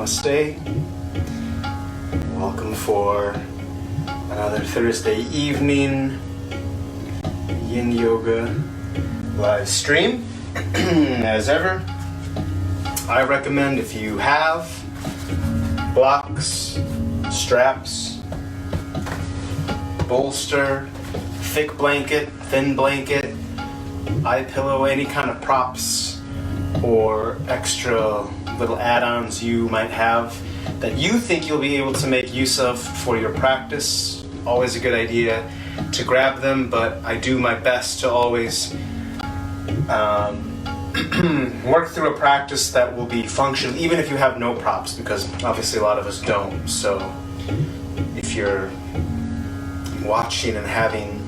Namaste. Welcome for another Thursday evening Yin Yoga live stream. As ever, I recommend, if you have blocks, straps, bolster, thick blanket, thin blanket, eye pillow, any kind of props or extra little add-ons you might have that you think you'll be able to make use of for your practice. Always a good idea to grab them, but I do my best to always work through a practice that will be functional even if you have no props, because obviously a lot of us don't. So if you're watching and having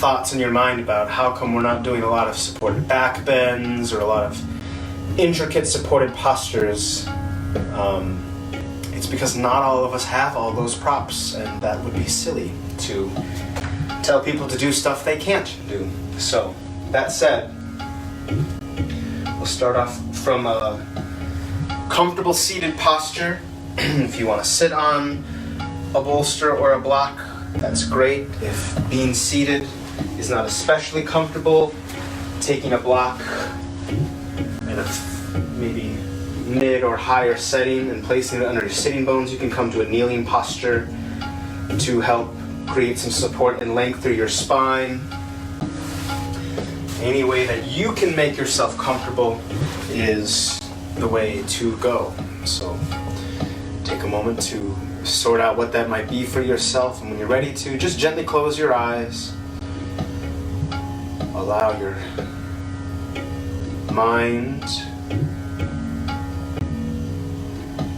thoughts in your mind about how come we're not doing a lot of supported back bends or a lot of intricate supported postures, it's because not all of us have all those props, and that would be silly to tell people to do stuff they can't do. So that said, we'll start off from a comfortable seated posture. If you want to sit on a bolster or a block, that's great. If being seated is not especially comfortable, taking a block in a maybe mid or higher setting and placing it under your sitting bones, you can come to a kneeling posture to help create some support and length through your spine. Any way that you can make yourself comfortable is the way to go. So take a moment to sort out what that might be for yourself, and when you're ready to, just gently close your eyes. Allow your mind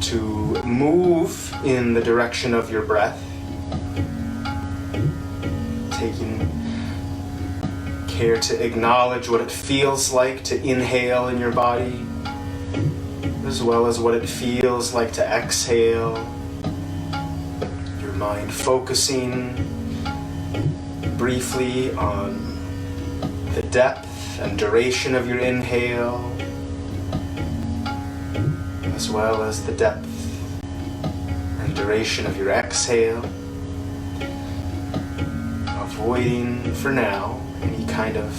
to move in the direction of your breath, taking care to acknowledge what it feels like to inhale in your body, as well as what it feels like to exhale. Your mind focusing briefly on the depth and duration of your inhale, as well as the depth and duration of your exhale, avoiding for now any kind of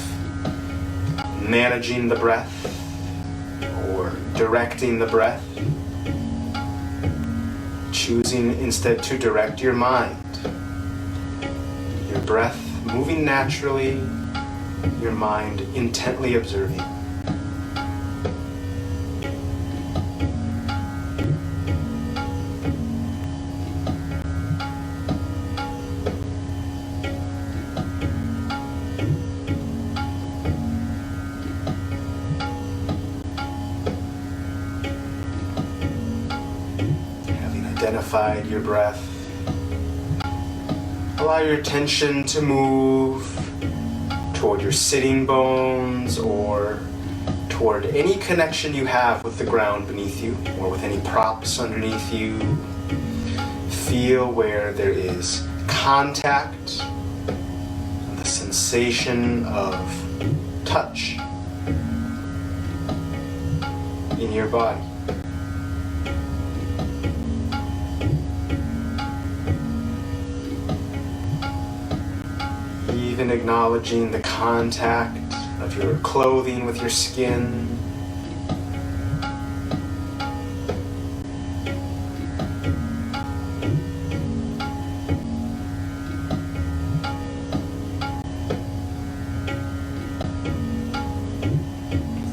managing the breath or directing the breath, choosing instead to direct your mind. Your breath moving naturally, your mind intently observing. Identified your breath, allow your attention to move toward your sitting bones or toward any connection you have with the ground beneath you or with any props underneath you. Feel where there is contact and the sensation of touch in your body. Even acknowledging the contact of your clothing with your skin.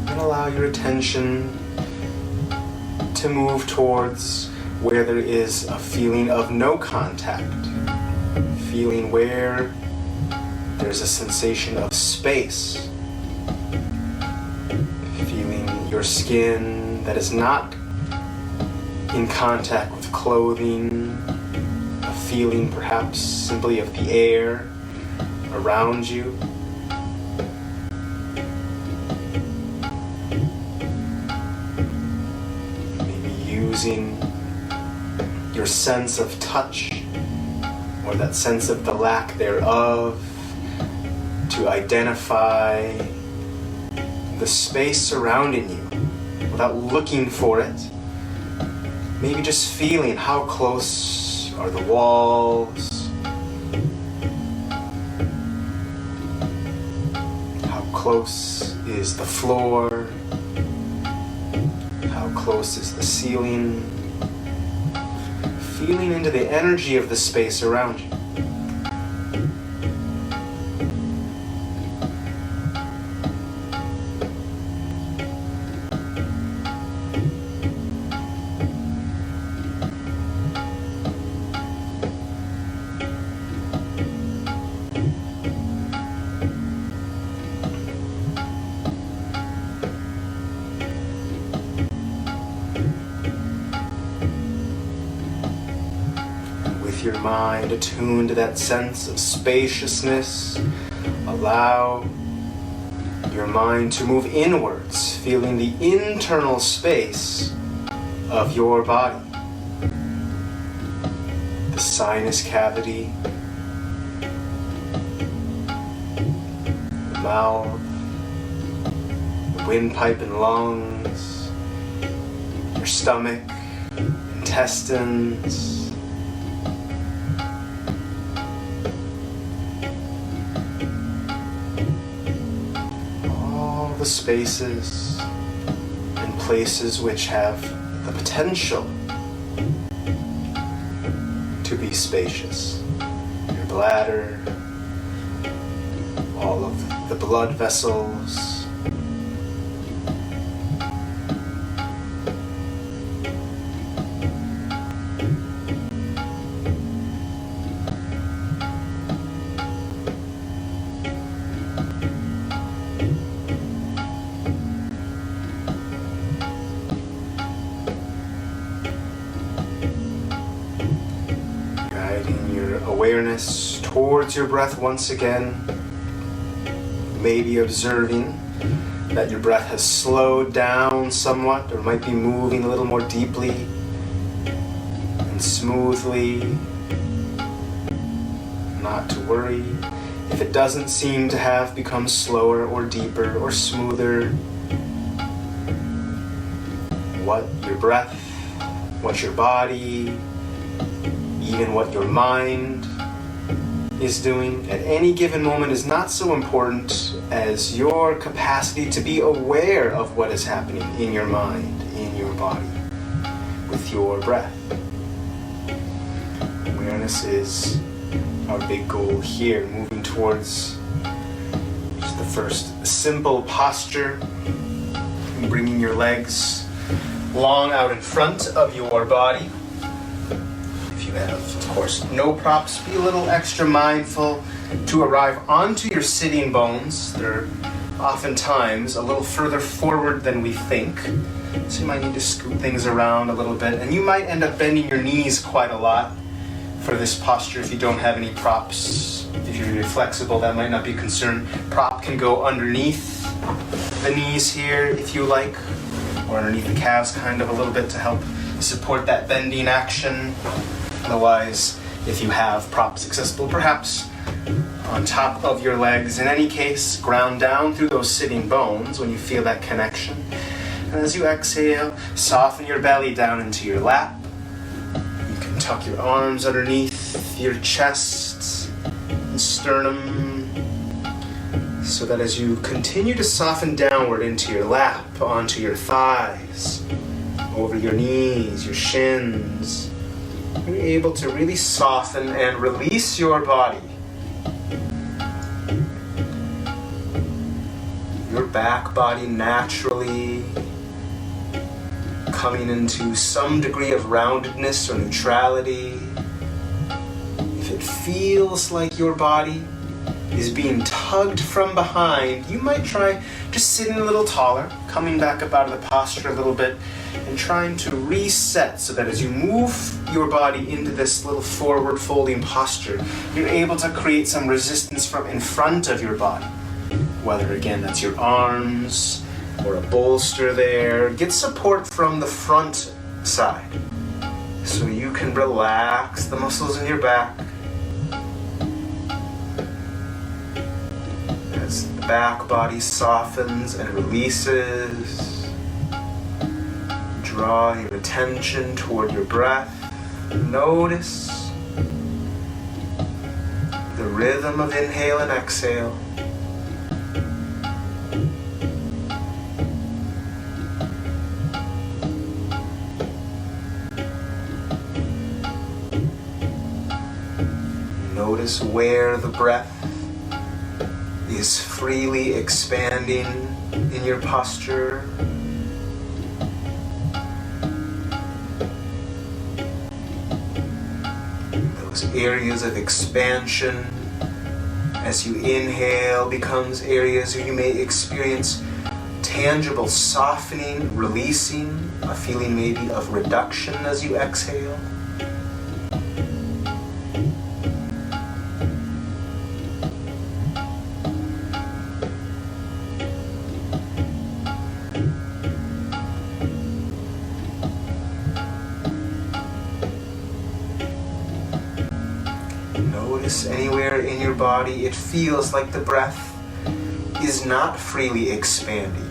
And allow your attention to move towards where there is a feeling of no contact, feeling where there's a sensation of space, feeling your skin that is not in contact with clothing, a feeling perhaps simply of the air around you. Maybe using your sense of touch or that sense of the lack thereof to identify the space surrounding you without looking for it, Maybe just feeling how close are the walls, how close is the floor, how close is the ceiling, feeling into the energy of the space around you. Your mind attuned to that sense of spaciousness, allow your mind to move inwards, feeling the internal space of your body. The sinus cavity, the mouth, the windpipe and lungs, your stomach, intestines, the spaces and places which have the potential to be spacious. Your bladder, all of the blood vessels, awareness towards your breath once again, maybe observing that your breath has slowed down somewhat or might be moving a little more deeply and smoothly. Not to worry if it doesn't seem to have become slower or deeper or smoother. What your breath, what your body, even what your mind is doing at any given moment is not so important as your capacity to be aware of what is happening in your mind, in your body, with your breath. Awareness is our big goal here, moving towards just the first simple posture, bringing your legs long out in front of your body. You have, of course, no props. Be a little extra mindful to arrive onto your sitting bones. They're oftentimes a little further forward than we think. So you might need to scoot things around a little bit. And you might end up bending your knees quite a lot for this posture if you don't have any props. If you're really flexible, that might not be a concern. Prop can go underneath the knees here if you like, or underneath the calves kind of a little bit to help support that bending action. Otherwise, if you have props accessible, perhaps on top of your legs. In any case, ground down through those sitting bones when you feel that connection. And as you exhale, soften your belly down into your lap. You can tuck your arms underneath your chest and sternum, so that as you continue to soften downward into your lap, onto your thighs, over your knees, your shins, you're able to really soften and release your body. Your back body naturally coming into some degree of roundedness or neutrality. If it feels like your body is being tugged from behind, you might try just sitting a little taller, coming back up out of the posture a little bit, and trying to reset so that as you move your body into this little forward folding posture, you're able to create some resistance from in front of your body. Whether again that's your arms or a bolster there, get support from the front side so you can relax the muscles in your back. As the back body softens and releases, draw your attention attention toward your breath. Notice the rhythm of inhale and exhale. Notice where the breath is freely expanding in your posture. Those areas of expansion as you inhale becomes areas where you may experience tangible softening, releasing, a feeling maybe of reduction as you exhale. Notice anywhere in your body it feels like the breath is not freely expanding.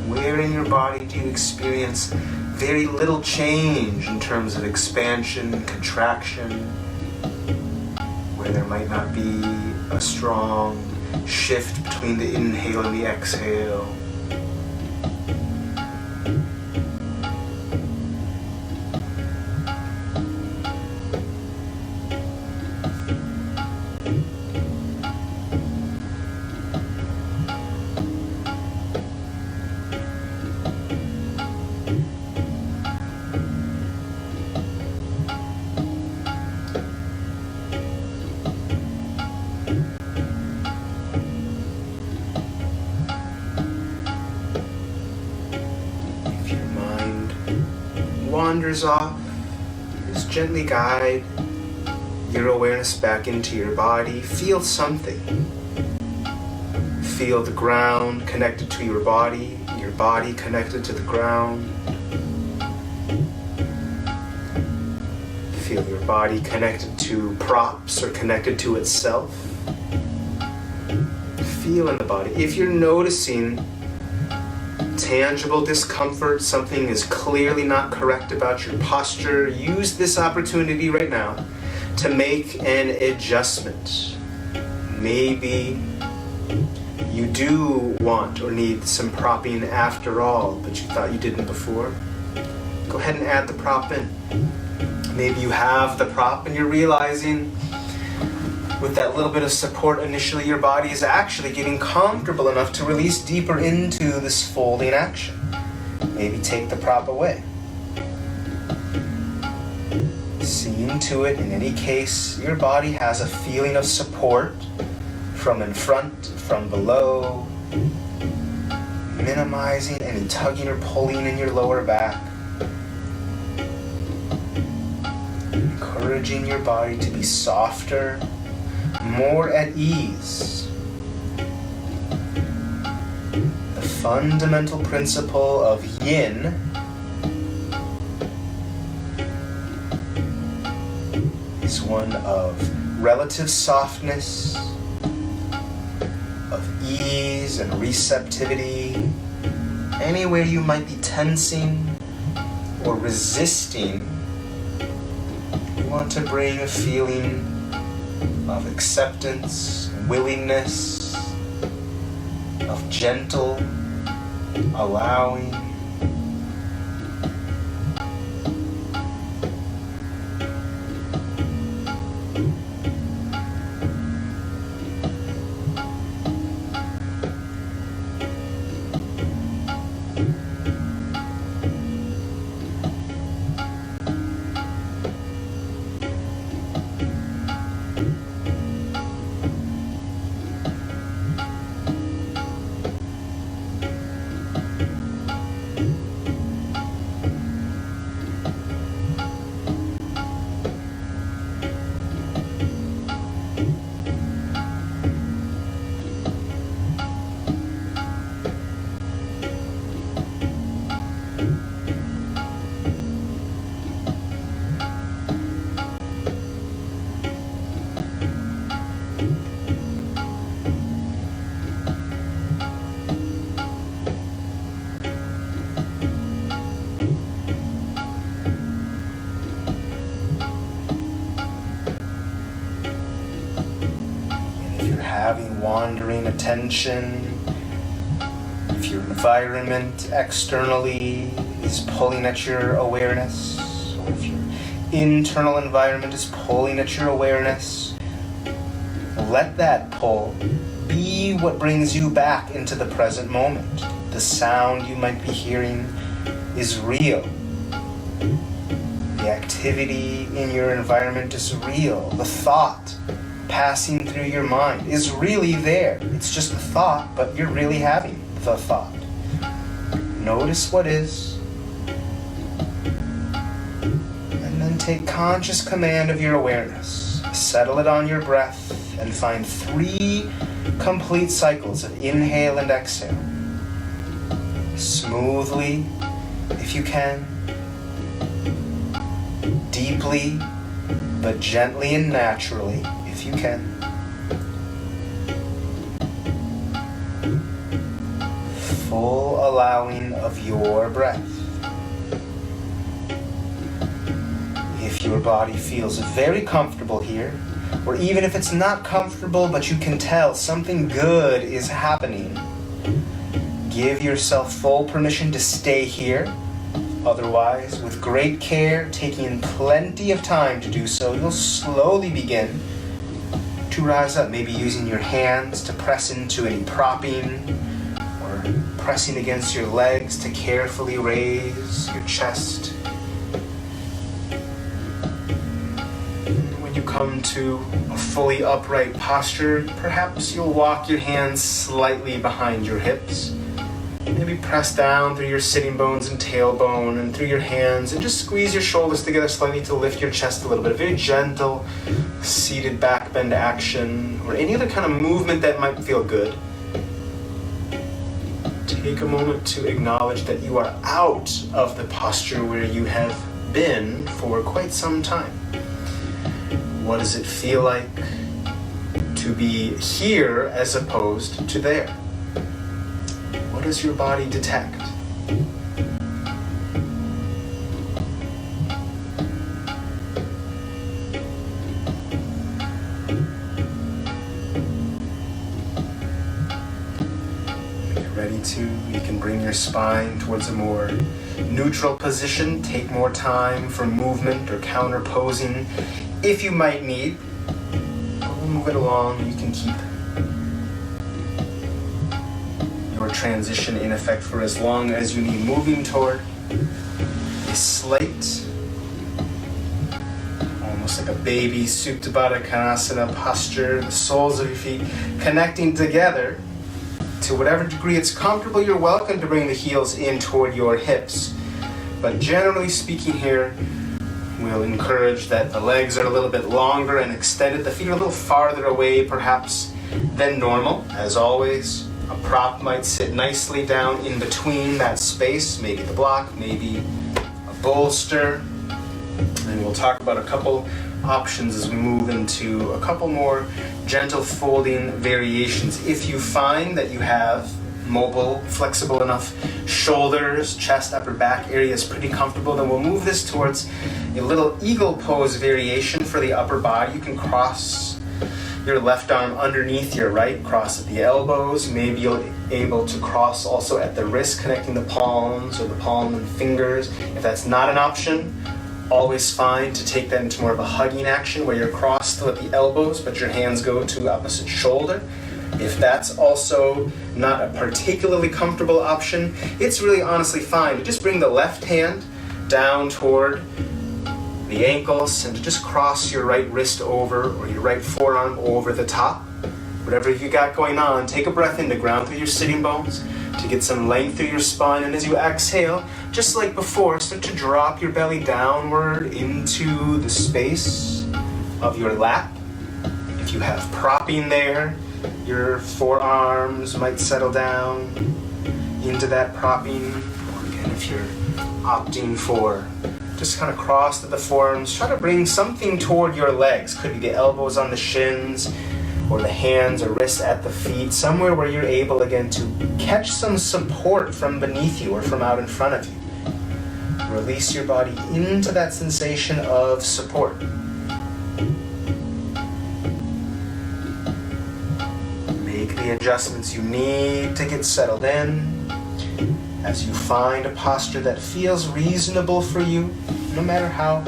Where in your body do you experience very little change in terms of expansion, contraction? Where there might not be a strong shift between the inhale and the exhale. Wanders off, just gently guide your awareness back into your body. Feel something. Feel the ground connected to your body connected to the ground. Feel your body connected to props or connected to itself. Feel in the body. If you're noticing tangible discomfort, something is clearly not correct about your posture, use this opportunity right now to make an adjustment. Maybe you do want or need some propping after all, but you thought you didn't before. Go ahead and add the prop in. Maybe you have the prop and you're realizing with that little bit of support initially, your body is actually getting comfortable enough to release deeper into this folding action. Maybe take the prop away. Seeing to it, in any case, your body has a feeling of support from in front, from below, minimizing any tugging or pulling in your lower back. Encouraging your body to be softer, more at ease. The fundamental principle of yin is one of relative softness, of ease and receptivity. Anywhere you might be tensing or resisting, you want to bring a feeling of acceptance, willingness, of gentle allowing. wandering attention. If your environment externally is pulling at your awareness, or if your internal environment is pulling at your awareness, let that pull be what brings you back into the present moment. The sound you might be hearing is real. The activity in your environment is real. The thought passing through your mind is really there. It's just a thought, but you're really having the thought. Notice what is, and then take conscious command of your awareness. Settle it on your breath and find 3 complete cycles of inhale and exhale. Smoothly, if you can. Deeply, but gently and naturally, if you can. Full allowing of your breath. If your body feels very comfortable here, or even if it's not comfortable but you can tell something good is happening, give yourself full permission to stay here. Otherwise, with great care, taking plenty of time to do so, you'll slowly begin to rise up, maybe using your hands to press into any propping, or pressing against your legs to carefully raise your chest. When you come to a fully upright posture, perhaps you'll walk your hands slightly behind your hips. Maybe press down through your sitting bones and tailbone and through your hands, and just squeeze your shoulders together slightly to lift your chest a little bit. A very gentle seated back bend action, or any other kind of movement that might feel good. Take a moment to acknowledge that you are out of the posture where you have been for quite some time. What does it feel like to be here as opposed to there? What does your body detect? When you're ready to, you can bring your spine towards a more neutral position. Take more time for movement or counterposing if you might need. We'll move it along. You can keep your transition in effect for as long as you need, moving toward a slight, almost like a baby Supta Baddha Konasana posture, the soles of your feet connecting together. To whatever degree it's comfortable, you're welcome to bring the heels in toward your hips. But generally speaking here, we'll encourage that the legs are a little bit longer and extended, the feet are a little farther away perhaps than normal. As always, a prop might sit nicely down in between that space, maybe the block, maybe a bolster. And we'll talk about a couple options as we move into a couple more gentle folding variations. If you find that you have mobile, flexible enough shoulders, chest, upper back area is pretty comfortable, then we'll move this towards a little eagle pose variation for the upper body. You can cross your left arm underneath your right, cross at the elbows. Maybe you'll be able to cross also at the wrist, connecting the palms or the palm and fingers. If that's not an option, always fine to take that into more of a hugging action where you're crossed still at the elbows, but your hands go to opposite shoulder. If that's also not a particularly comfortable option, it's really honestly fine to just bring the left hand down toward the ankles and to just cross your right wrist over or your right forearm over the top. Whatever you got going on, take a breath in to ground through your sitting bones, to get some length through your spine, and as you exhale, just like before, start to drop your belly downward into the space of your lap. If you have propping there, your forearms might settle down into that propping, or again, if you're opting for just kind of cross to the forearms, try to bring something toward your legs. Could be the elbows on the shins, or the hands or wrists at the feet, somewhere where you're able again to catch some support from beneath you or from out in front of you. Release your body into that sensation of support. the adjustments you need to get settled in. As you find a posture that feels reasonable for you, no matter how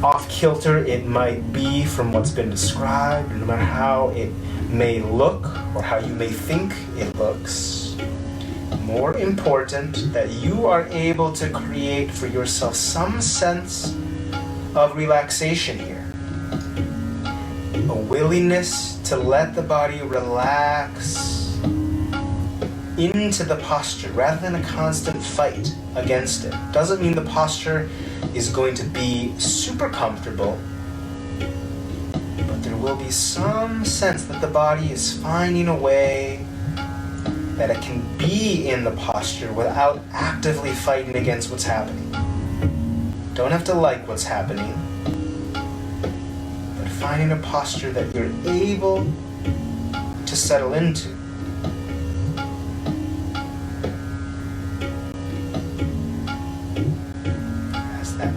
off-kilter it might be from what's been described, no matter how it may look or how you may think it looks, more important that you are able to create for yourself some sense of relaxation here. A willingness to let the body relax into the posture rather than a constant fight against it. Doesn't mean the posture is going to be super comfortable, but there will be some sense that the body is finding a way that it can be in the posture without actively fighting against what's happening. Don't have to like what's happening, but finding a posture that you're able to settle into.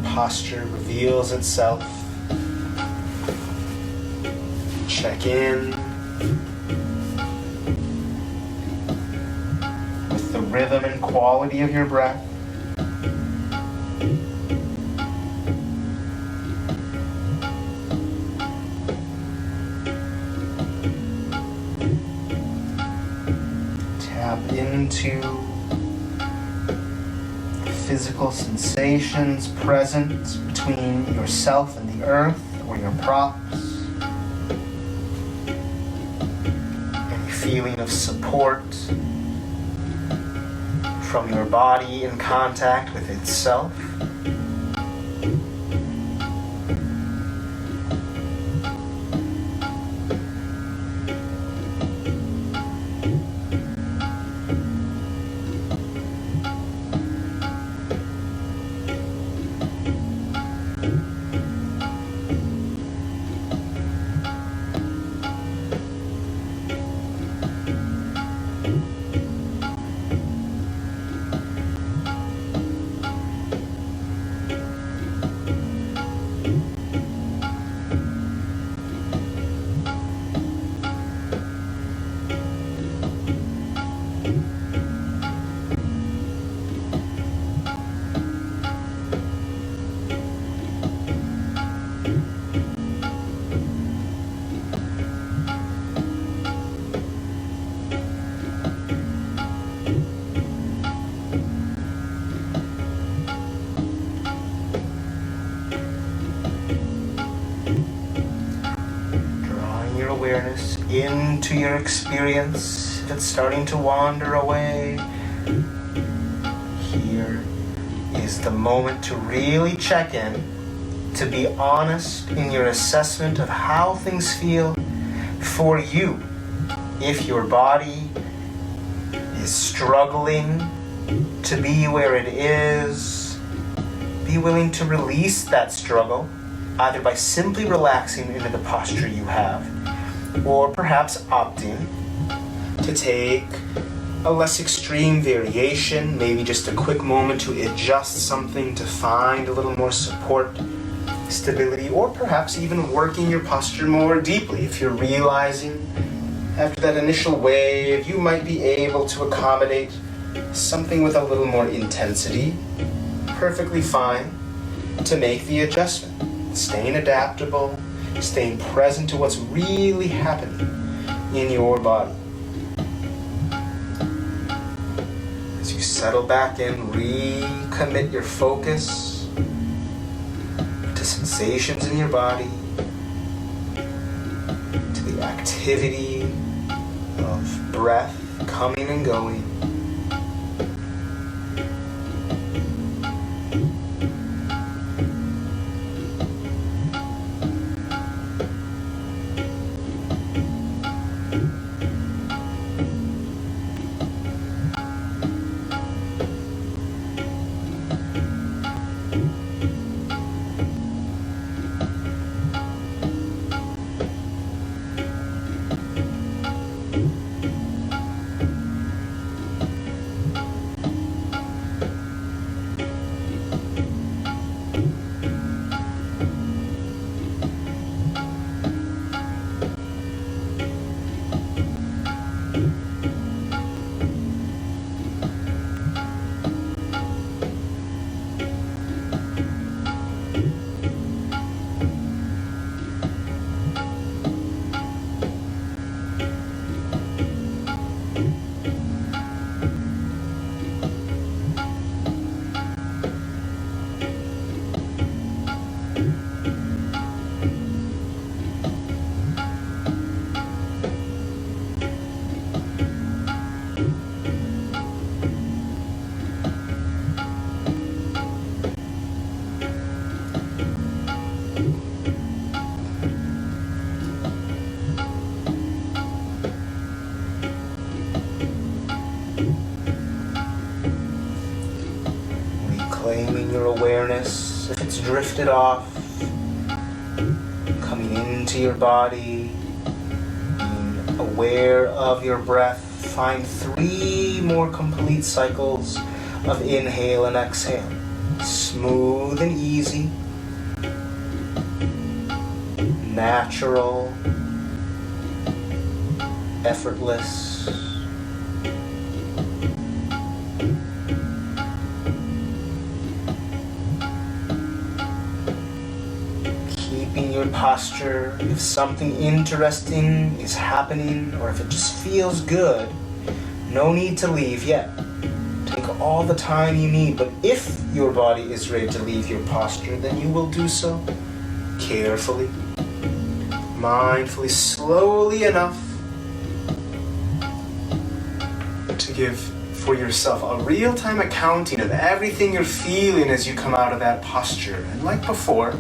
Posture reveals itself. Check in with the rhythm and quality of your breath. Tap into physical sensations present between yourself and the earth or your props. Any feeling of support from your body in contact with itself. Awareness into your experience. If it's starting to wander away, here is the moment to really check in, to be honest in your assessment of how things feel for you. If your body is struggling to be where it is, be willing to release that struggle, either by simply relaxing into the posture you have, or perhaps opting to take a less extreme variation, maybe just a quick moment to adjust something to find a little more support, stability, or perhaps even working your posture more deeply. If you're realizing after that initial wave, you might be able to accommodate something with a little more intensity, perfectly fine to make the adjustment. Staying adaptable, staying present to what's really happening in your body. As you settle back in, recommit your focus to sensations in your body, to the activity of breath coming and going. your awareness, if it's drifted off, coming into your body, being aware of your breath. Find 3 more complete cycles of inhale and exhale. Smooth and easy, natural, effortless. Keeping your posture. If something interesting is happening or if it just feels good, no need to leave yet. Take all the time you need, but if your body is ready to leave your posture, then you will do so carefully, mindfully, slowly enough to give for yourself a real-time accounting of everything you're feeling as you come out of that posture. And like before,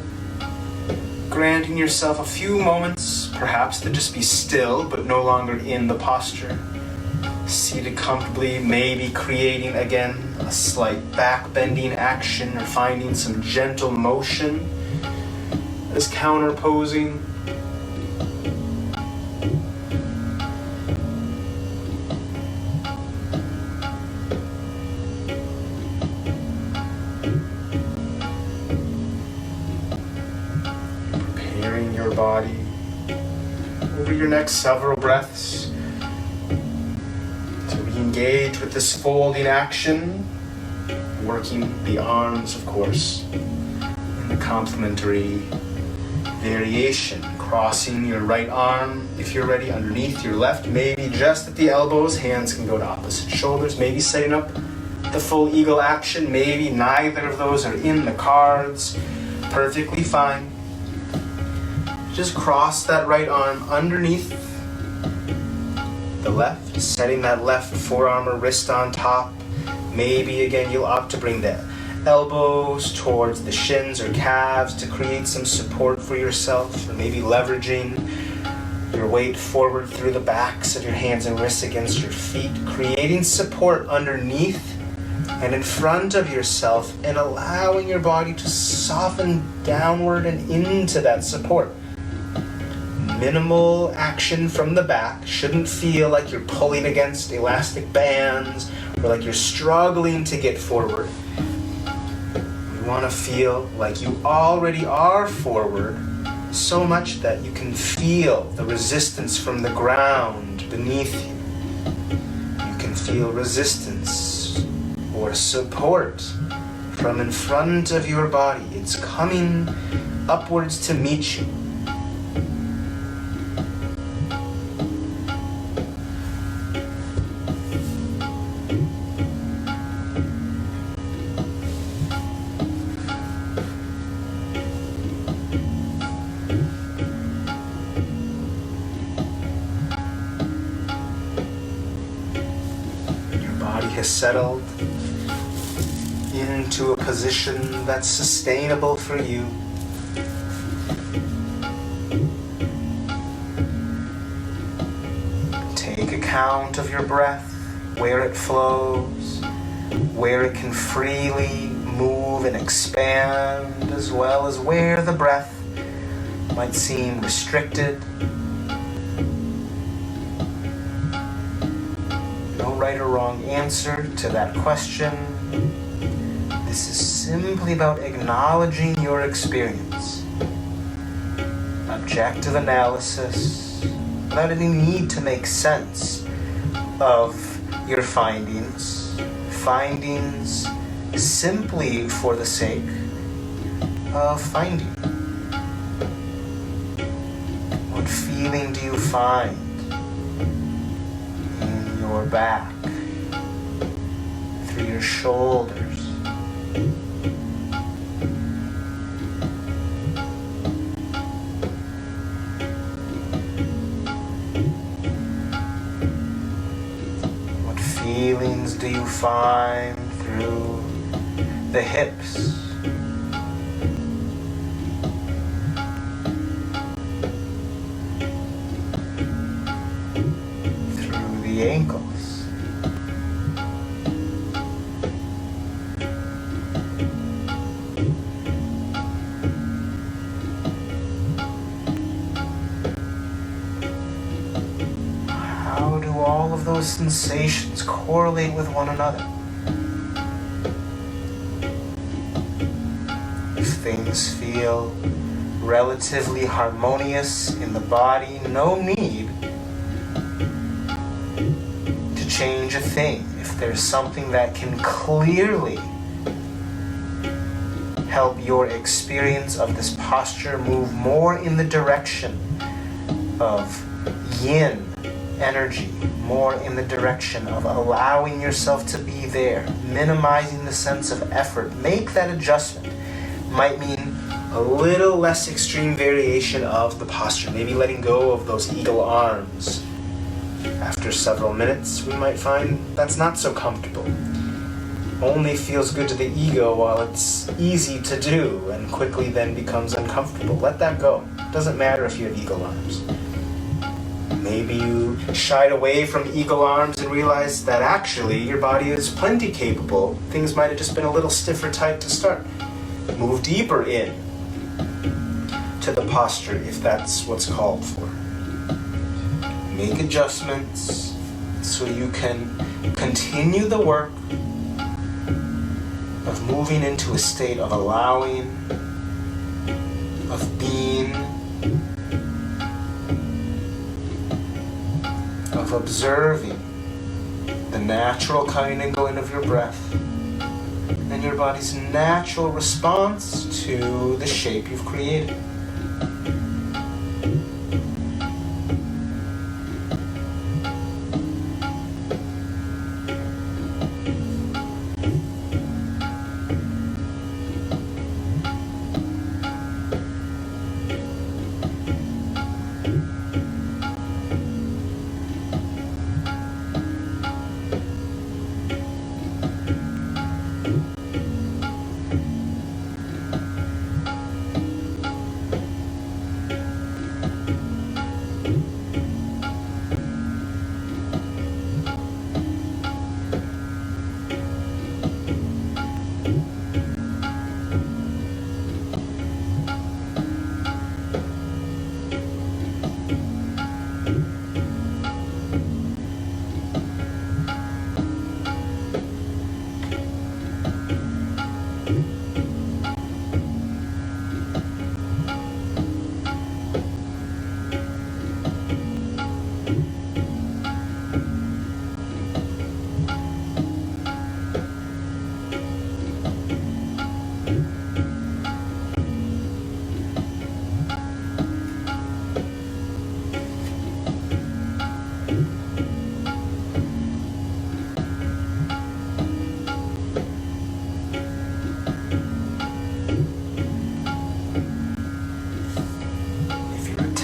granting yourself a few moments, perhaps to just be still, but no longer in the posture. Seated comfortably, maybe creating again a slight back bending action or finding some gentle motion as counterposing. Preparing your body over your next several breaths to re-engage with this folding action, working the arms, of course, in the complementary variation. Crossing your right arm, if you're ready, underneath your left, maybe just at the elbows. Hands can go to opposite shoulders, maybe setting up the full eagle action. Maybe neither of those are in the cards. Perfectly fine. Just cross that right arm underneath the left, setting that left forearm or wrist on top. Maybe again you'll opt to bring the elbows towards the shins or calves to create some support for yourself, or maybe leveraging your weight forward through the backs of your hands and wrists against your feet, creating support underneath and in front of yourself and allowing your body to soften downward and into that support. Minimal action from the back. Shouldn't feel like you're pulling against elastic bands or like you're struggling to get forward. You want to feel like you already are forward, so much that you can feel the resistance from the ground beneath you. You can feel resistance or support from in front of your body. It's coming upwards to meet you. Has settled into a position that's sustainable for you. Take account of your breath, where it flows, where it can freely move and expand, as well as where the breath might seem restricted. Right or wrong answer to that question. This is simply about acknowledging your experience. Objective analysis, without any need to make sense of your findings. Findings simply for the sake of finding. What feeling do you find in your back, through your shoulders? What feelings do you find through the hips? Through the ankles? those sensations correlate with one another. If things feel relatively harmonious in the body, no need to change a thing. If there's something that can clearly help your experience of this posture move more in the direction of yin energy, more in the direction of allowing yourself to be there, minimizing the sense of effort, make that adjustment. Might mean a little less extreme variation of the posture, maybe letting go of those eagle arms. After several minutes, we might find that's not so comfortable. Only feels good to the ego while it's easy to do and quickly then becomes uncomfortable. Let that go. Doesn't matter if you have eagle arms. Maybe you shied away from eagle arms and realized that actually your body is plenty capable. Things might have just been a little stiff or tight to start. Move deeper in to the posture if that's what's called for. Make adjustments so you can continue the work of moving into a state of allowing, of being, of observing the natural coming and going of your breath and your body's natural response to the shape you've created.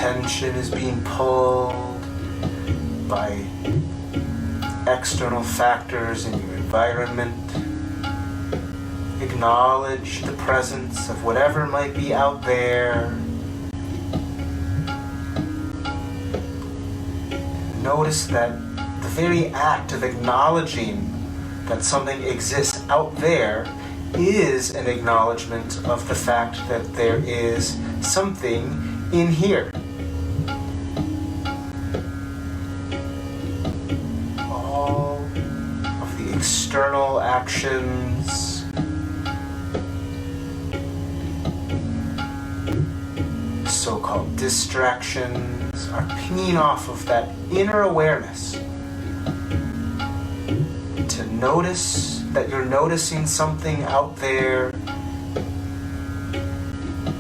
Attention is being pulled by external factors in your environment. Acknowledge the presence of whatever might be out there. Notice that the very act of acknowledging that something exists out there is an acknowledgement of the fact that there is something in here. External actions, so-called distractions, are pinging off of that inner awareness to notice that you're noticing something out there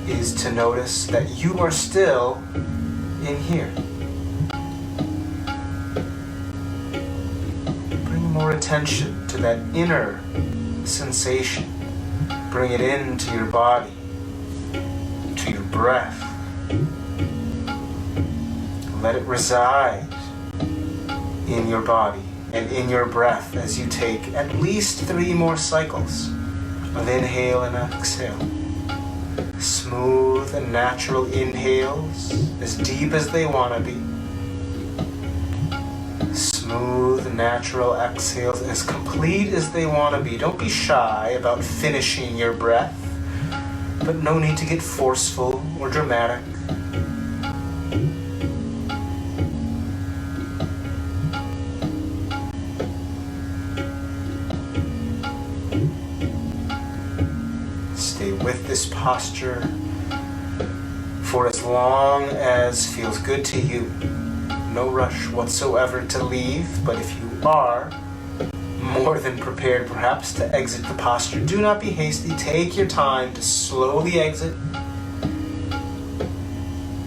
is to notice that you are still in here. More attention to that inner sensation. Bring it into your body, to your breath. Let it reside in your body and in your breath as you take at least 3 more cycles of inhale and exhale. Smooth and natural inhales, as deep as they want to be. Smooth, natural exhales, as complete as they want to be. Don't be shy about finishing your breath, but no need to get forceful or dramatic. with this posture for as long as feels good to you. No rush whatsoever to leave, but if you are more than prepared perhaps to exit the posture, do not be hasty. Take your time to slowly exit,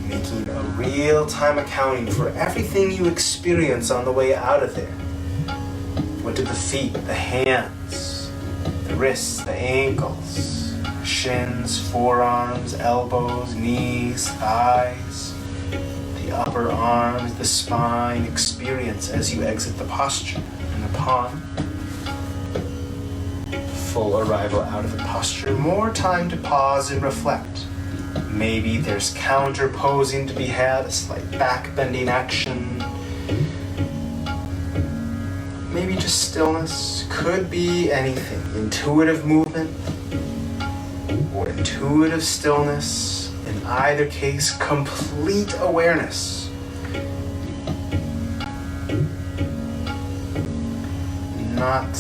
making a real-time accounting for everything you experience on the way out of there. What did the feet, the hands, the wrists, the ankles, shins, forearms, elbows, knees, thighs, the upper arms, the spine experience as you exit the posture? And upon full arrival out of the posture, more time to pause and reflect. Maybe there's counter posing to be had, a slight back bending action. Maybe just stillness. Could be anything. Intuitive movement or intuitive stillness. In either case, complete awareness. Not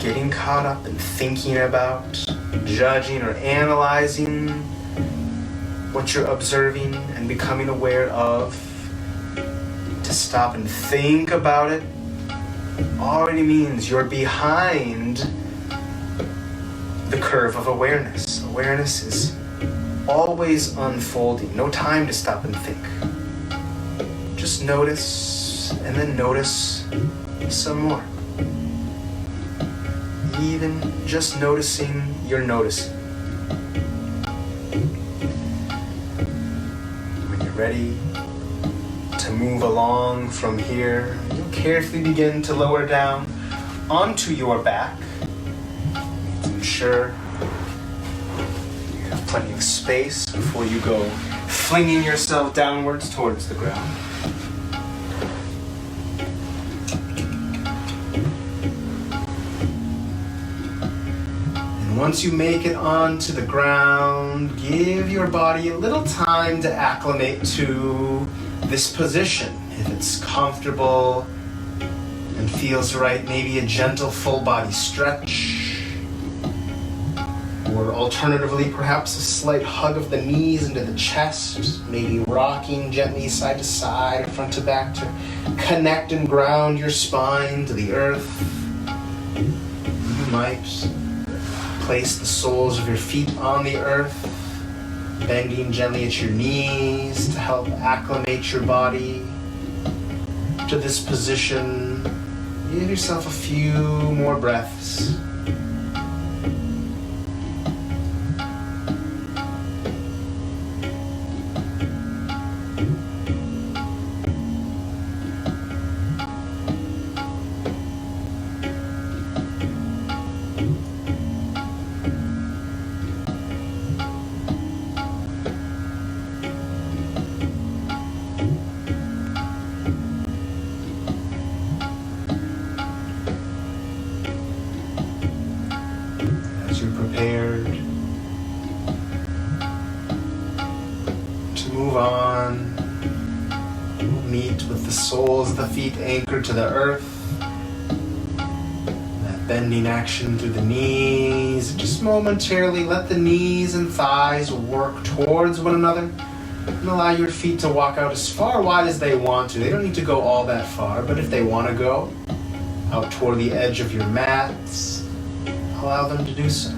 getting caught up in thinking about, judging, or analyzing what you're observing and becoming aware of. To stop and think about it already means you're behind the curve of awareness. Awareness is always unfolding. No time to stop and think. Just notice, and then notice some more. Even just noticing, you're noticing. When you're ready to move along from here, you'll carefully begin to lower down onto your back to ensure you have plenty of space before you go flinging yourself downwards towards the ground. Once you make it onto the ground, give your body a little time to acclimate to this position. If it's comfortable and feels right, maybe a gentle full body stretch. Or alternatively, perhaps a slight hug of the knees into the chest, maybe rocking gently side to side, front to back to connect and ground your spine to the earth. You might place the soles of your feet on the earth, bending gently at your knees to help acclimate your body to this position. Give yourself a few more breaths. Prepared to move on. We'll meet with the soles of the feet anchored to the earth. That bending action through the knees. Just momentarily let the knees and thighs work towards one another. And allow your feet to walk out as far wide as they want to. They don't need to go all that far, but if they want to go out toward the edge of your mats, allow them to do so.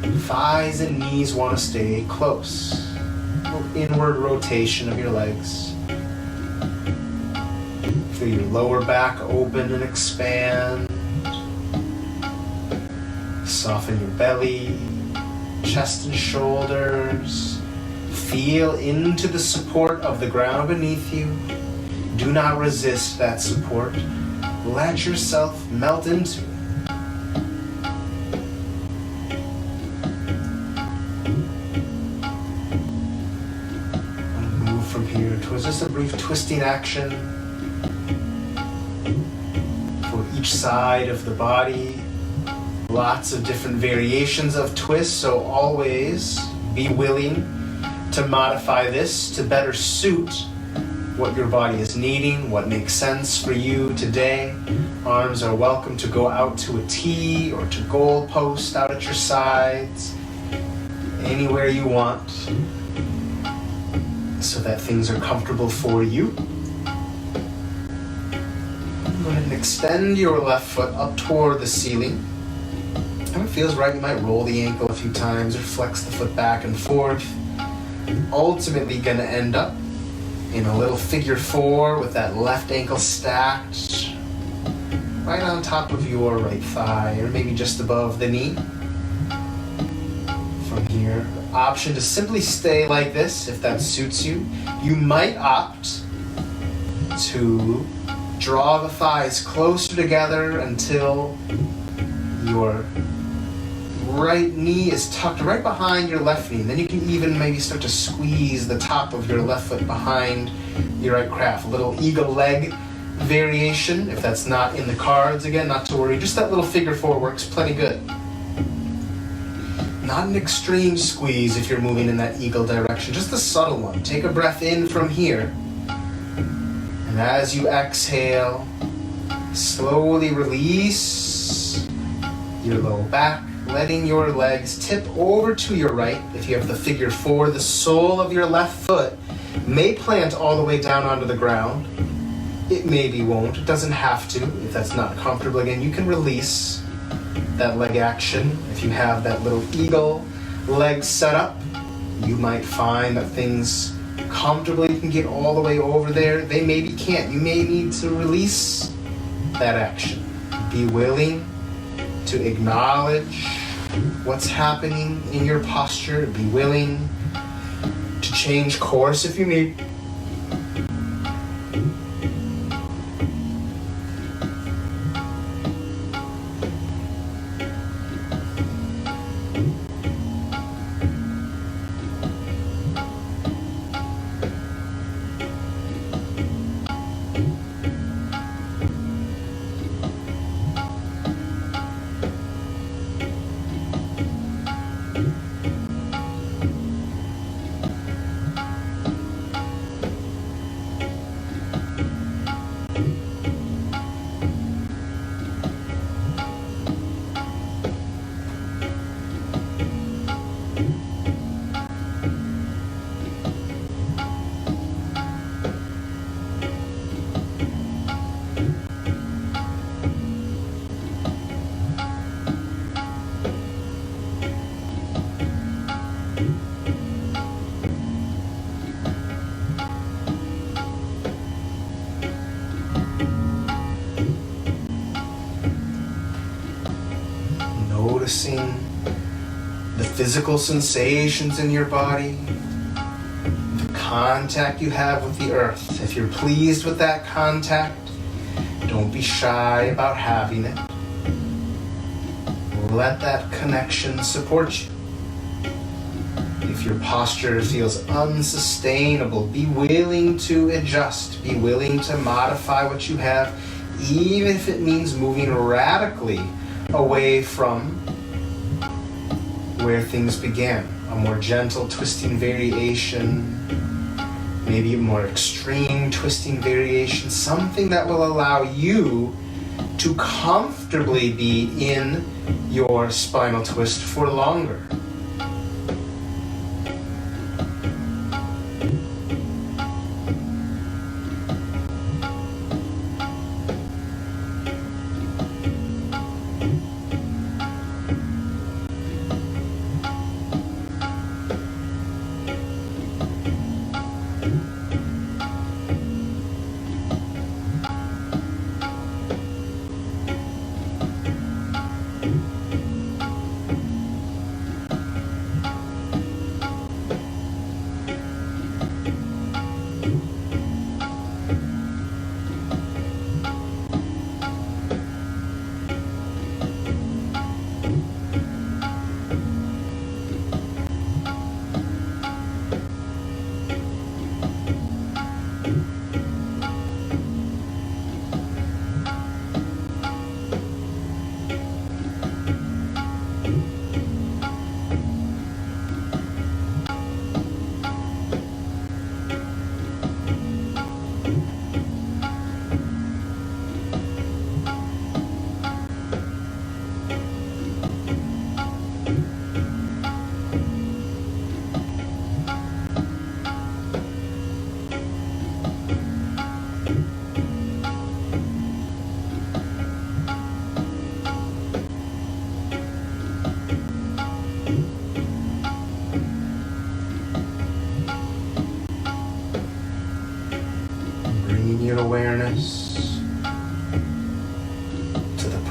Thighs and knees want to stay close. A little inward rotation of your legs. Feel your lower back open and expand. Soften your belly, chest and shoulders. Feel into the support of the ground beneath you. Do not resist that support. Let yourself melt into it. Was just a brief twisting action for each side of the body. Lots of different variations of twists, so always be willing to modify this to better suit what your body is needing, what makes sense for you today. Arms are welcome to go out to a T or to goal post out at your sides. anywhere you want so that things are comfortable for you. Go ahead and extend your left foot up toward the ceiling. If it feels right, you might roll the ankle a few times or flex the foot back and forth. Ultimately gonna end up in a little figure four with that left ankle stacked right on top of your right thigh, or maybe just above the knee. From here, option to simply stay like this if that suits you. You might opt to draw the thighs closer together until your right knee is tucked right behind your left knee. And then you can even maybe start to squeeze the top of your left foot behind your right calf. A little eagle leg variation, if that's not in the cards. Again, not to worry, just that little figure four works plenty good. Not an extreme squeeze if you're moving in that eagle direction, just a subtle one. Take a breath in from here, and as you exhale, slowly release your low back, letting your legs tip over to your right. If you have the figure four, the sole of your left foot may plant all the way down onto the ground. It maybe won't, it doesn't have to. If that's not comfortable, again, you can release that leg action. If you have that little eagle leg set up, you might find that things comfortably can get all the way over there. They maybe can't. You may need to release that action. Be willing to acknowledge what's happening in your posture. Be willing to change course if you need. Noticing the physical sensations in your body, the contact you have with the earth. If you're pleased with that contact, don't be shy about having it. Let that connection support you. If your posture feels unsustainable, be willing to adjust. Be willing to modify what you have, even if it means moving radically away from where things began. A more gentle twisting variation, maybe a more extreme twisting variation, something that will allow you to comfortably be in your spinal twist for longer.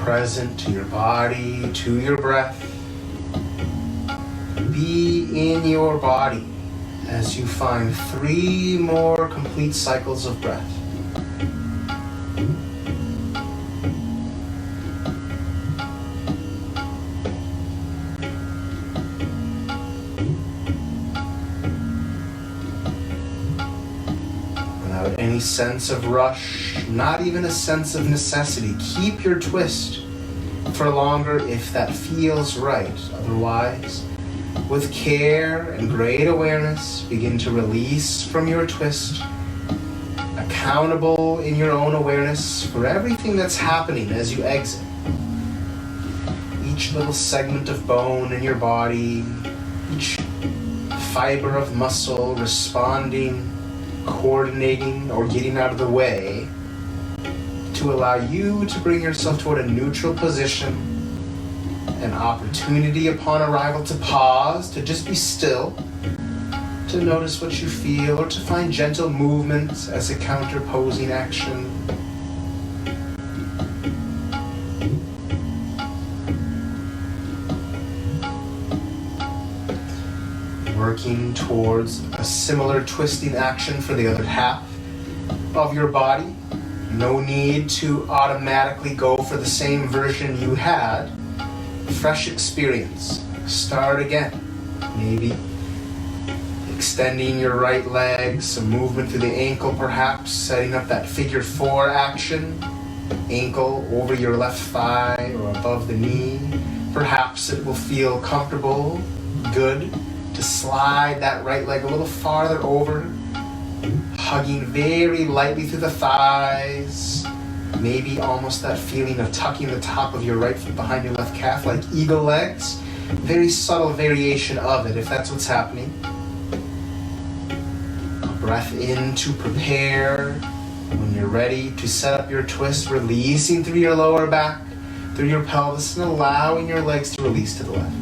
present to your body, to your breath. Be in your body as you find 3 more complete cycles of breath. Without any sense of rush, not even a sense of necessity, keep your twist for longer if that feels right. Otherwise, with care and great awareness, begin to release from your twist, accountable in your own awareness for everything that's happening as you exit. Each little segment of bone in your body, each fiber of muscle responding, coordinating, or getting out of the way to allow you to bring yourself toward a neutral position. An opportunity upon arrival to pause, to just be still, to notice what you feel, or to find gentle movements as a counterposing action. Working towards a similar twisting action for the other half of your body. No need to automatically go for the same version you had. Fresh experience. Start again. Maybe extending your right leg, some movement through the ankle perhaps, setting up that figure 4 action. Ankle over your left thigh or above the knee. Perhaps it will feel comfortable, good, to slide that right leg a little farther over, hugging very lightly through the thighs. Maybe almost that feeling of tucking the top of your right foot behind your left calf like eagle legs. Very subtle variation of it if that's what's happening. A breath in to prepare. When you're ready to set up your twist, releasing through your lower back, through your pelvis, and allowing your legs to release to the left.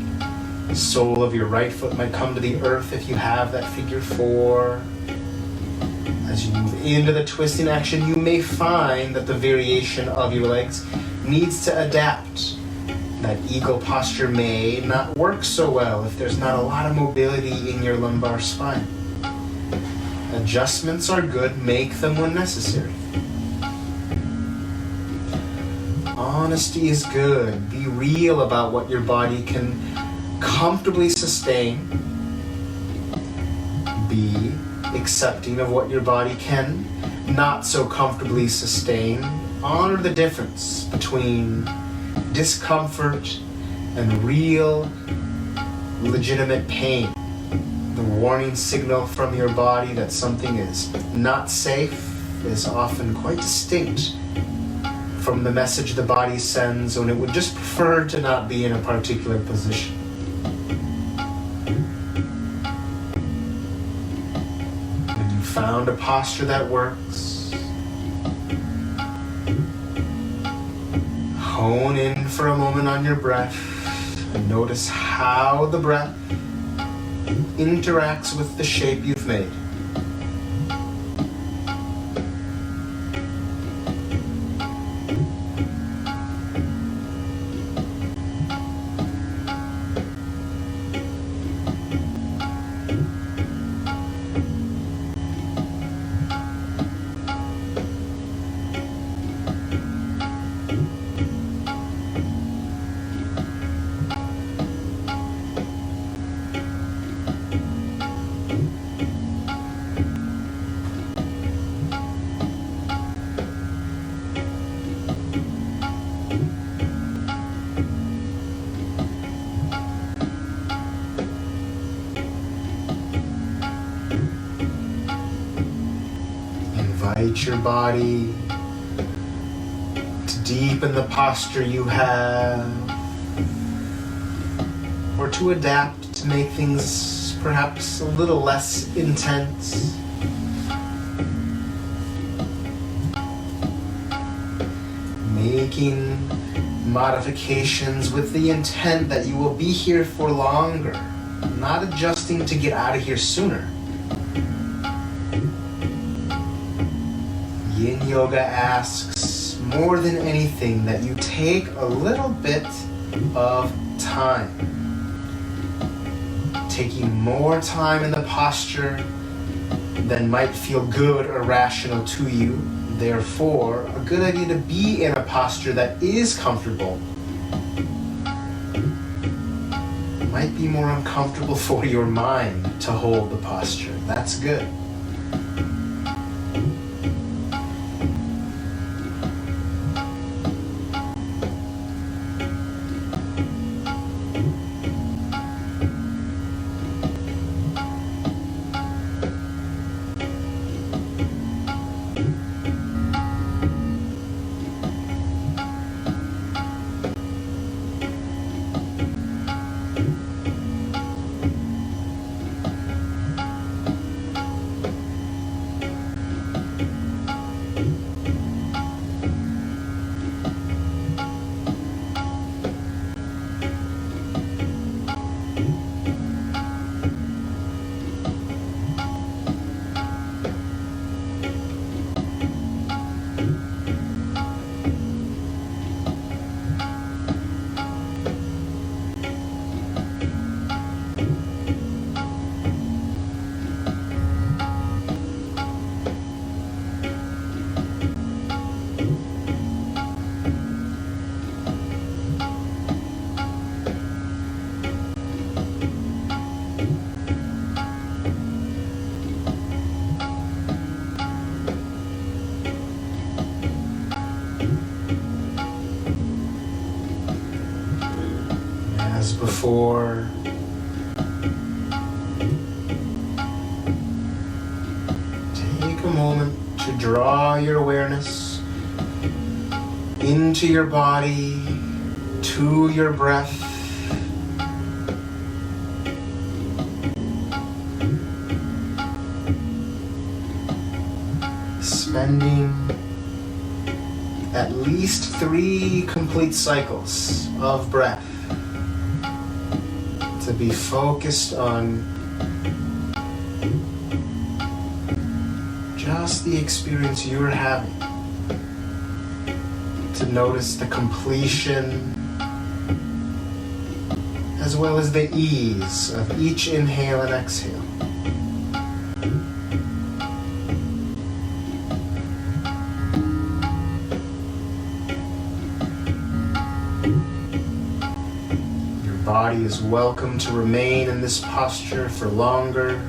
The sole of your right foot might come to the earth if you have that figure 4. As you move into the twisting action, you may find that the variation of your legs needs to adapt. That eagle posture may not work so well if there's not a lot of mobility in your lumbar spine. Adjustments are good, make them when necessary. Honesty is good. Be real about what your body can comfortably sustain. Be accepting of what your body can not so comfortably sustain. Honor the difference between discomfort and real, legitimate pain. The warning signal from your body that something is not safe is often quite distinct from the message the body sends when it would just prefer to not be in a particular position. Found a posture that works. Hone in for a moment on your breath and notice how the breath interacts with the shape you've made. Invite your body to deepen the posture you have, or to adapt to make things perhaps a little less intense. Making modifications with the intent that you will be here for longer, not adjusting to get out of here sooner. Yin Yoga asks, more than anything, that you take a little bit of time. Taking more time in the posture than might feel good or rational to you. Therefore, a good idea to be in a posture that is comfortable. It might be more uncomfortable for your mind to hold the posture. That's good. Before, take a moment to draw your awareness into your body, to your breath. Spending at least 3 complete cycles of breath to be focused on just the experience you're having, to notice the completion as well as the ease of each inhale and exhale. Body is welcome to remain in this posture for longer.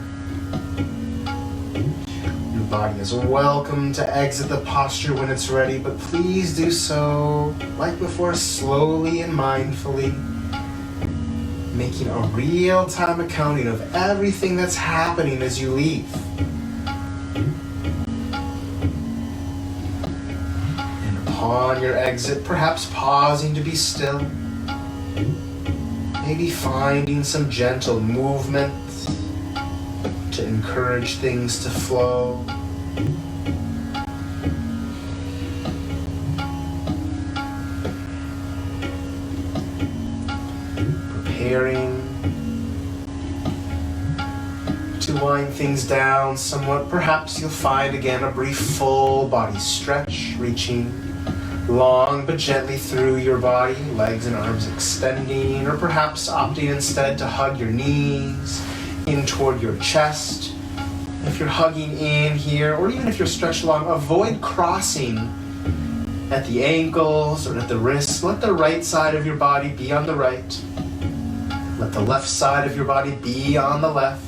Your body is welcome to exit the posture when it's ready, but please do so, like before, slowly and mindfully, making a real-time accounting of everything that's happening as you leave. And upon your exit, perhaps pausing to be still. Maybe finding some gentle movement to encourage things to flow. Preparing to wind things down somewhat. Perhaps you'll find again a brief full body stretch, reaching long but gently through your body, legs and arms extending, or perhaps opting instead to hug your knees in toward your chest. If you're hugging in here, or even if you're stretched long, avoid crossing at the ankles or at the wrists. Let the right side of your body be on the right. Let the left side of your body be on the left.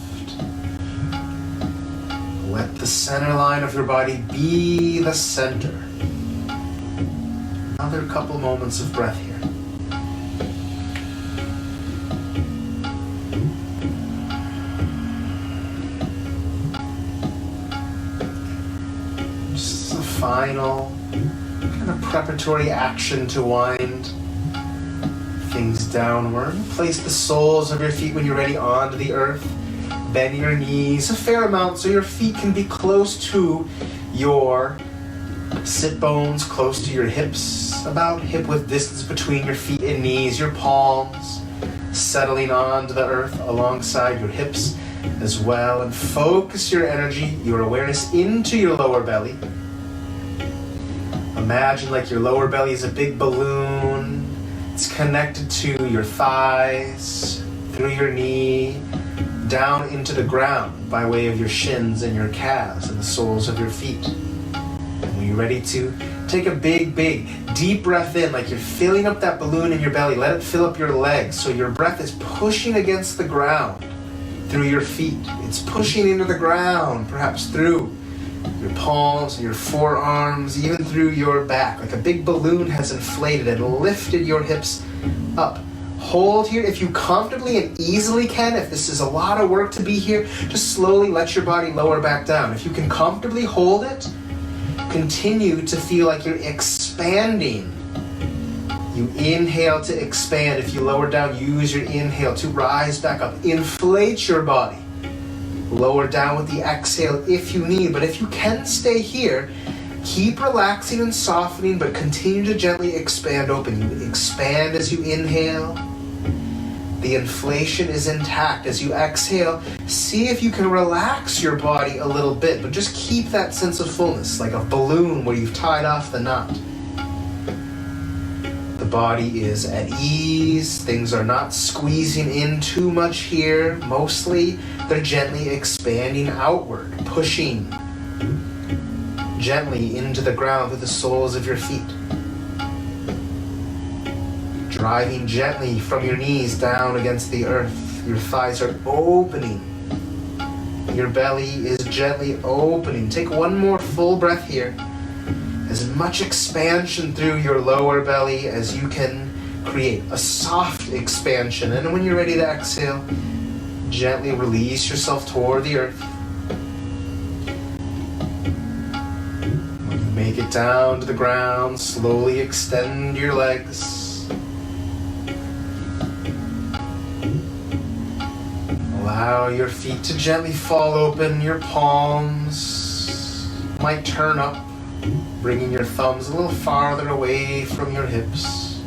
Let the center line of your body be the center. Another couple moments of breath here. Just a final kind of preparatory action to wind things downward. Place the soles of your feet when you're ready onto the earth. Bend your knees a fair amount so your feet can be close to your sit bones, close to your hips, about hip width distance between your feet and knees, your palms settling onto the earth alongside your hips as well. And focus your energy, your awareness into your lower belly. Imagine like your lower belly is a big balloon. It's connected to your thighs, through your knee, down into the ground by way of your shins and your calves and the soles of your feet. And when you're ready to take a big, deep breath in, like you're filling up that balloon in your belly. Let it fill up your legs so your breath is pushing against the ground through your feet. It's pushing into the ground, perhaps through your palms and your forearms, even through your back. Like a big balloon has inflated and lifted your hips up. Hold here if you comfortably and easily can. If this is a lot of work to be here, just slowly let your body lower back down. If you can comfortably hold it, continue to feel like you're expanding. You inhale to expand. If you lower down, use your inhale to rise back up. Inflate your body. Lower down with the exhale if you need. But if you can stay here, keep relaxing and softening, but continue to gently expand open. You expand as you inhale. The inflation is intact. As you exhale, see if you can relax your body a little bit, but just keep that sense of fullness, like a balloon where you've tied off the knot. The body is at ease. Things are not squeezing in too much here. Mostly, they're gently expanding outward, pushing gently into the ground with the soles of your feet. Driving gently from your knees down against the earth. Your thighs are opening. Your belly is gently opening. Take one more full breath here. As much expansion through your lower belly as you can create. A soft expansion. And when you're ready to exhale, gently release yourself toward the earth. When you make it down to the ground, slowly extend your legs. Allow your feet to gently fall open. Your palms might turn up, bringing your thumbs a little farther away from your hips.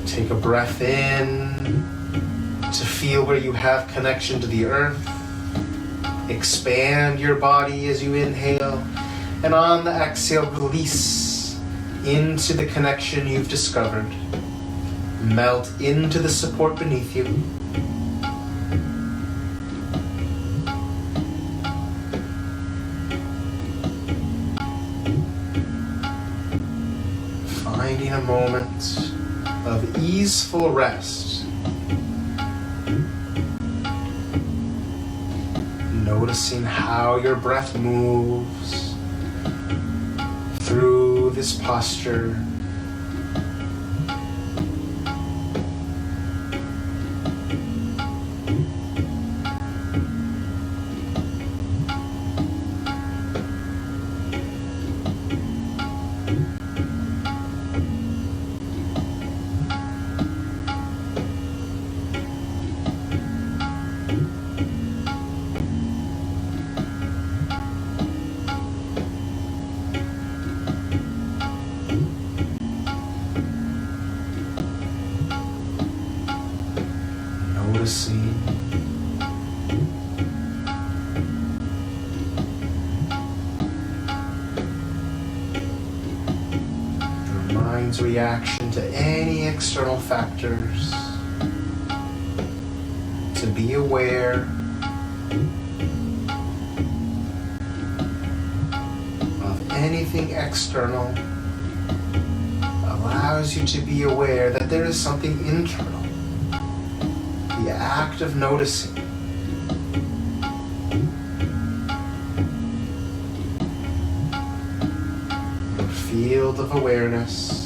Take a breath in to feel where you have connection to the earth. Expand your body as you inhale. And on the exhale, release into the connection you've discovered. Melt into the support beneath you. Finding a moment of easeful rest. Noticing how your breath moves through this posture. Noticing your mind's reaction to any external factors. To be aware of anything external allows you to be aware that there is something internal. The act of noticing. Your field of awareness.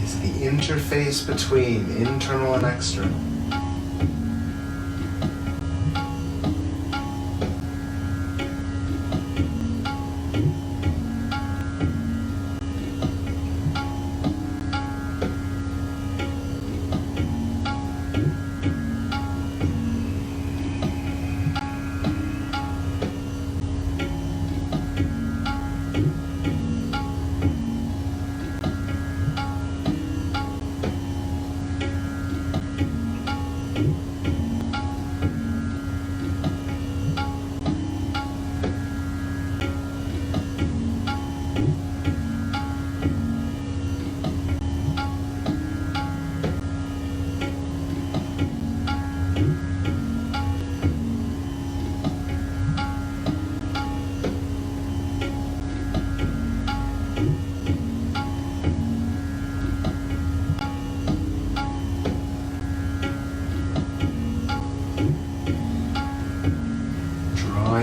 Is the interface between internal and external.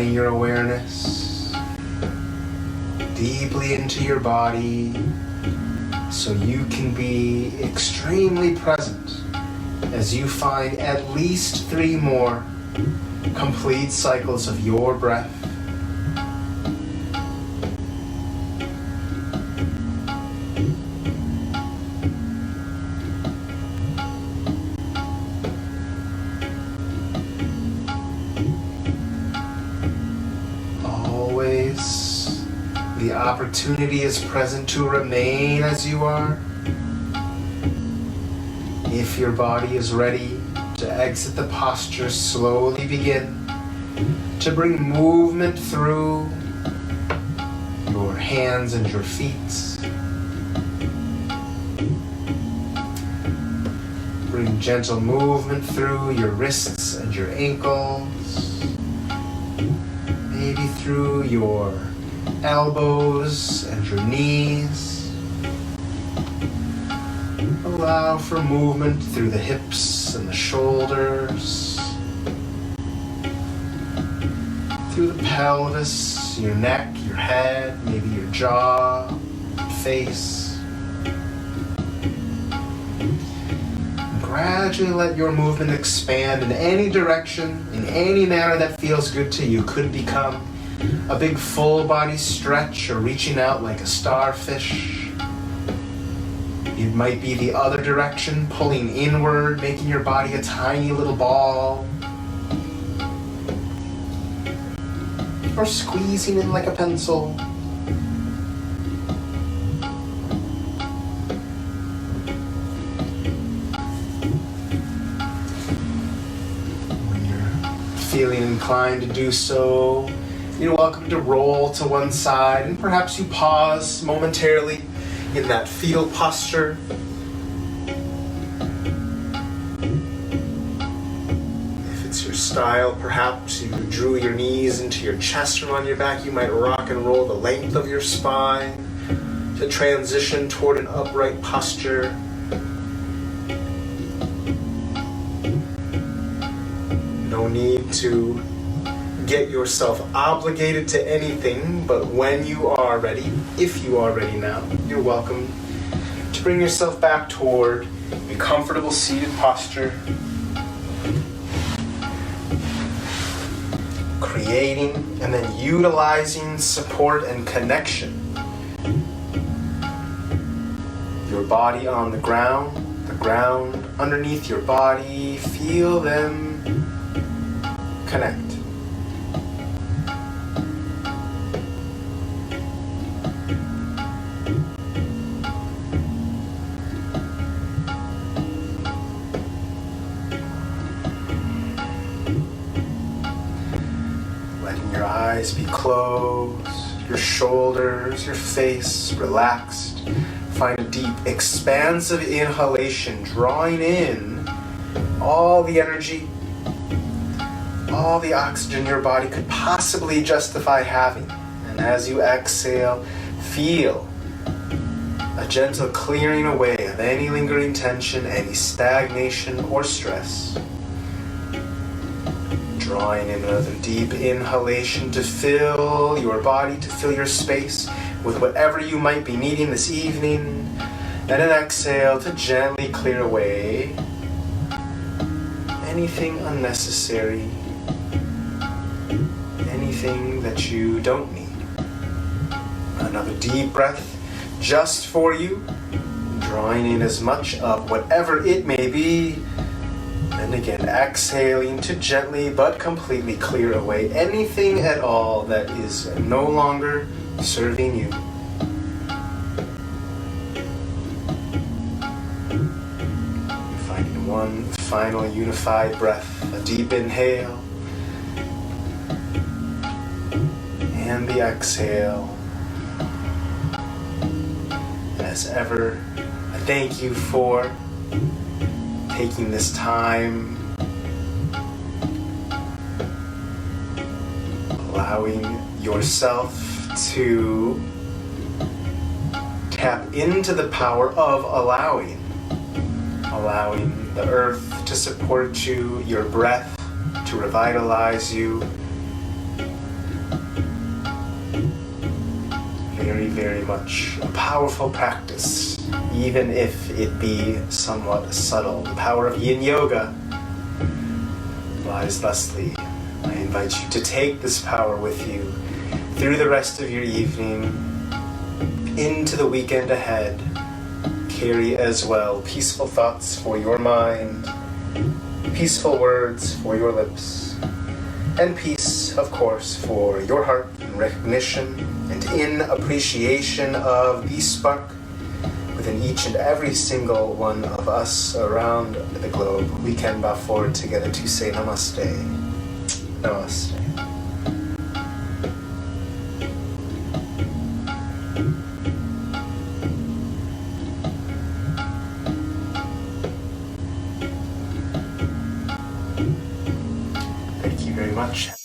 bring your awareness deeply into your body so you can be extremely present as you find at least 3 more complete cycles of your breath. Always, the opportunity is present to remain as you are. If your body is ready to exit the posture, slowly begin to bring movement through your hands and your feet. Bring gentle movement through your wrists and your ankles. Maybe through your elbows and your knees. Allow for movement through the hips and the shoulders, through the pelvis, your neck, your head, maybe your jaw, face. Gradually let your movement expand in any direction, in any manner that feels good to you. Could become a big full body stretch or reaching out like a starfish. It might be the other direction, pulling inward, making your body a tiny little ball. Or squeezing in like a pencil. When you're feeling inclined to do so, you're welcome to roll to one side, and perhaps you pause momentarily in that fetal posture. If it's your style, perhaps you drew your knees into your chest from on your back. You might rock and roll the length of your spine to transition toward an upright posture. No need to get yourself obligated to anything, but when you are ready, if you are ready now, you're welcome to bring yourself back toward a comfortable seated posture, creating and then utilizing support and connection. Your body on the ground underneath your body, feel them connect. Your eyes be closed, your shoulders, your face relaxed. Find a deep, expansive inhalation, drawing in all the energy, all the oxygen your body could possibly justify having. And as you exhale, feel a gentle clearing away of any lingering tension, any stagnation or stress. Drawing in another deep inhalation to fill your body, to fill your space with whatever you might be needing this evening. And an exhale to gently clear away anything unnecessary, anything that you don't need. Another deep breath just for you, drawing in as much of whatever it may be. And again, exhaling to gently but completely clear away anything at all that is no longer serving you. Finding one final unified breath, a deep inhale, and the exhale. As ever, I thank you for taking this time, allowing yourself to tap into the power of allowing the earth to support you, your breath to revitalize you, very much a powerful practice, even if it be somewhat subtle. The power of yin yoga lies thusly. I invite you to take this power with you through the rest of your evening, into the weekend ahead. Carry as well peaceful thoughts for your mind, peaceful words for your lips, and peace, of course, for your heart in recognition and in appreciation of the spark within each and every single one of us around the globe. We can bow forward together to say namaste. Namaste. Thank you very much.